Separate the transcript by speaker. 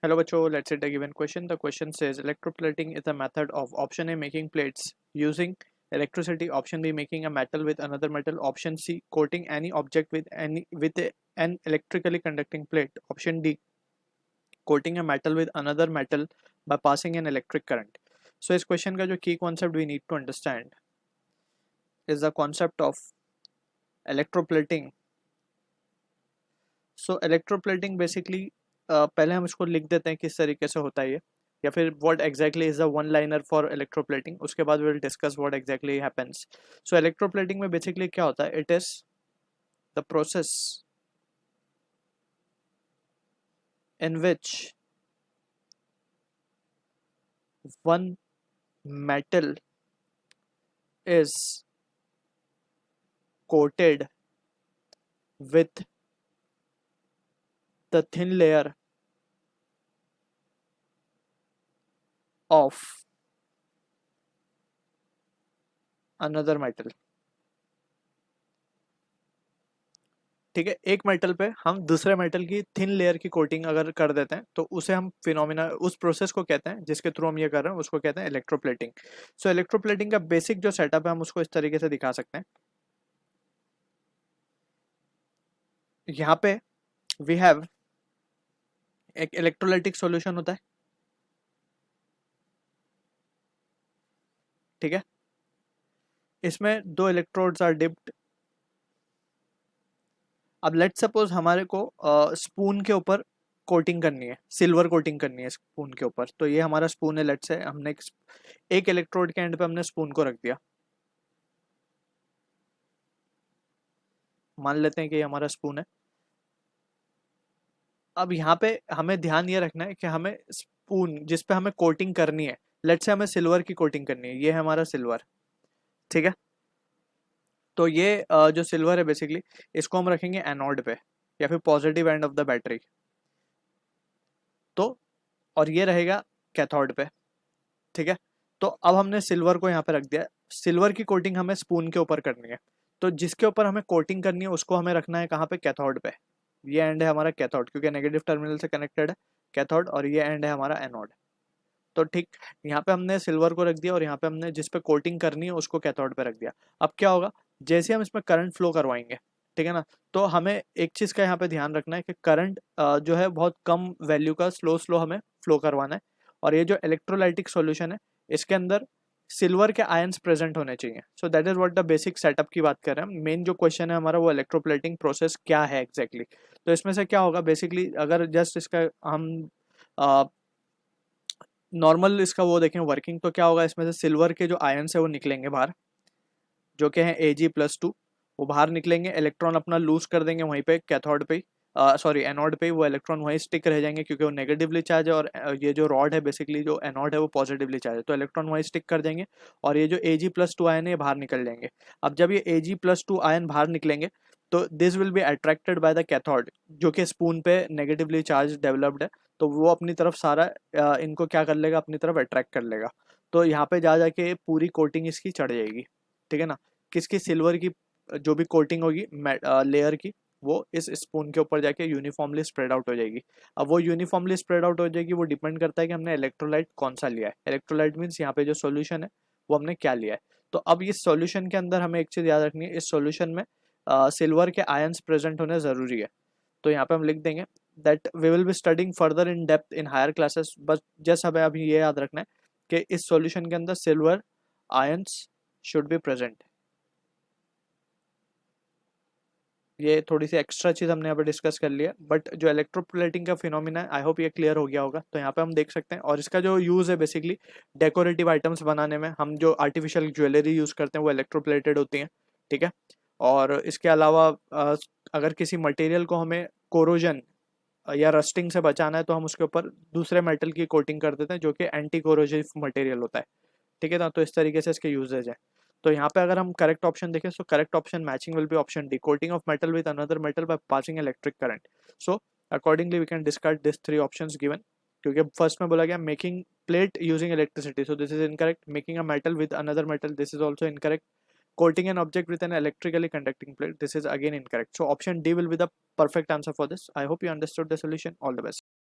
Speaker 1: Hello बच्चों, let's set a given question. The question says electroplating is a method of option A making plates using electricity, option B making a metal with another metal, option C coating any object with an electrically conducting plate, option D coating a metal with another metal by passing an electric current. So इस question का जो key concept we need to understand is the concept of electroplating. So electroplating basically पहले हम इसको लिख देते हैं किस तरीके से होता है ये, या फिर what exactly is the one liner for electroplating. उसके बाद we will discuss what exactly happens. So electroplating में basically क्या होता है, it is the process in which one metal is coated with the thin layer of another metal. ठीक है, एक metal पे हम दूसरे मेटल की थिन लेयर की कोटिंग अगर कर देते हैं तो उसे हम फिनोमिना, उस प्रोसेस को कहते हैं जिसके थ्रू हम ये कर रहे हैं उसको कहते हैं इलेक्ट्रोप्लेटिंग. सो इलेक्ट्रोप्लेटिंग का बेसिक जो सेटअप है हम उसको इस तरीके से दिखा सकते हैं. यहाँ पे वी हैव एक इलेक्ट्रोलाइटिक सॉल्यूशन होता है, ठीक है. इसमें दो इलेक्ट्रोड्स आर डिप्ड. अब लेट्स सपोज हमारे को स्पून के ऊपर कोटिंग करनी है, सिल्वर कोटिंग करनी है स्पून के ऊपर. तो ये हमारा स्पून है, लेट्स से हमने एक इलेक्ट्रोड के एंड पे हमने स्पून को रख दिया. मान लेते हैं कि ये हमारा स्पून है. अब यहाँ पे हमें ध्यान ये रखना है कि हमें स्पून जिस पे हमें कोटिंग करनी है, लेट्स से हमें सिल्वर की कोटिंग करनी है, ये है हमारा सिल्वर, ठीक है. तो ये जो सिल्वर है बेसिकली इसको हम रखेंगे एनोड पे या फिर positive end of the battery. तो और ये रहेगा कैथोड पे, ठीक है. तो अब हमने सिल्वर को यहाँ पे रख दिया. सिल्वर की कोटिंग हमें स्पून के ऊपर करनी है, तो जिसके ऊपर हमें कोटिंग करनी है उसको हमें रखना है कहाँ पे, कैथोड पे. ये एंड है हमारा कैथोड क्योंकि नेगेटिव टर्मिनल से कनेक्टेड है कैथोड, और ये एंड है हमारा एनोड. तो ठीक, यहाँ पे हमने सिल्वर को रख दिया और यहाँ पे हमने जिस पे कोटिंग करनी है उसको कैथोड पे रख दिया. अब क्या होगा, जैसे हम इसमें करंट फ्लो करवाएंगे, ठीक है ना, तो हमें एक चीज़ का यहाँ पे ध्यान रखना है कि करंट जो है बहुत कम वैल्यू का स्लो स्लो हमें फ्लो करवाना है. और ये जो इलेक्ट्रोलाइटिक सॉल्यूशन है इसके अंदर सिल्वर के आयंस प्रेजेंट होने चाहिए. So that is what the basic setup की बात कर रहे हैं. मेन जो क्वेश्चन है हमारा वो इलेक्ट्रोप्लेटिंग प्रोसेस क्या है एग्जैक्टली. तो इसमें से क्या होगा बेसिकली, अगर जस्ट इसका हम नॉर्मल इसका वो देखें वर्किंग, तो क्या होगा, इसमें से सिल्वर के जो आयंस है वो निकलेंगे बाहर, जो कि हैं Ag+2. वो बाहर निकलेंगे, इलेक्ट्रॉन अपना लूज कर देंगे वहीं पे कैथोड पे, सॉरी एनोड पे. वो इलेक्ट्रॉन वहीं स्टिक रह जाएंगे क्योंकि वो नेगेटिवली चार्ज है, और ये जो रॉड है बेसिकली जो एनोड है वो पॉजिटिवली चार्ज है, तो इलेक्ट्रॉन वहीं स्टिक कर जाएंगे और ये जो Ag+2 आयन है ये बाहर निकल जाएंगे. अब जब ये Ag+2 आयन बाहर निकलेंगे तो this will be attracted by the cathode, जो कि स्पून पे नेगेटिवली चार्ज डेवलप्ड है. तो वो अपनी तरफ सारा इनको क्या कर लेगा, अपनी तरफ अट्रैक्ट कर लेगा. तो यहाँ पे जा जाके पूरी कोटिंग इसकी चढ़ जाएगी, ठीक है ना. किसकी, सिल्वर की जो भी कोटिंग होगी लेयर की, वो इस स्पून के ऊपर जाके यूनिफॉर्मली स्प्रेड आउट हो जाएगी. अब वो यूनिफॉर्मली स्प्रेड आउट हो जाएगी, वो डिपेंड करता है कि हमने इलेक्ट्रोलाइट कौन सा लिया है. इलेक्ट्रोलाइट मीन्स यहाँ पे जो सॉल्यूशन है वो हमने क्या लिया है. तो अब इस सॉल्यूशन के अंदर हमें एक चीज़ याद रखनी है, इस सॉल्यूशन में सिल्वर के आयंस प्रेजेंट होने ज़रूरी है. तो यहाँ पे हम लिख देंगे that we will be studying further in depth in higher classes. बस जस्ट हमें अभी ये याद रखना है कि इस सॉल्यूशन के अंदर silver ions should be present. ये थोड़ी सी एक्स्ट्रा चीज़ हमने यहाँ पे डिस्कस कर लिया, बट जो इलेक्ट्रोप्लेटिंग का फिनोमिना है आई होप ये क्लियर हो गया होगा. तो यहाँ पे हम देख सकते हैं, और इसका जो यूज़ है बेसिकली डेकोरेटिव आइटम्स बनाने में, हम जो आर्टिफिशियल ज्वेलरी यूज़ करते हैं वो इलेक्ट्रोप्लेटेड होती हैं, ठीक है. और इसके अलावा अगर किसी मटेरियल को हमें कोरोजन या रस्टिंग से बचाना है तो हम उसके ऊपर दूसरे मेटल की कोटिंग कर देते हैं जो कि एंटी कोरोजिव मटेरियल होता है, ठीक है ना. तो इस तरीके से इसके यूजेज है. तो यहाँ पे अगर हम करेक्ट ऑप्शन देखें, so correct option matching will be option D, coating of metal with another metal by passing electric current. So accordingly we can discard this 3 options given, क्योंकि फर्स्ट में बोला गया making plate using electricity, so this is incorrect. Making a metal with another metal, this is also incorrect. Coating an object with an electrically conducting plate, this is again incorrect. So option D will be the perfect answer for this. I hope you understood the solution. All the best.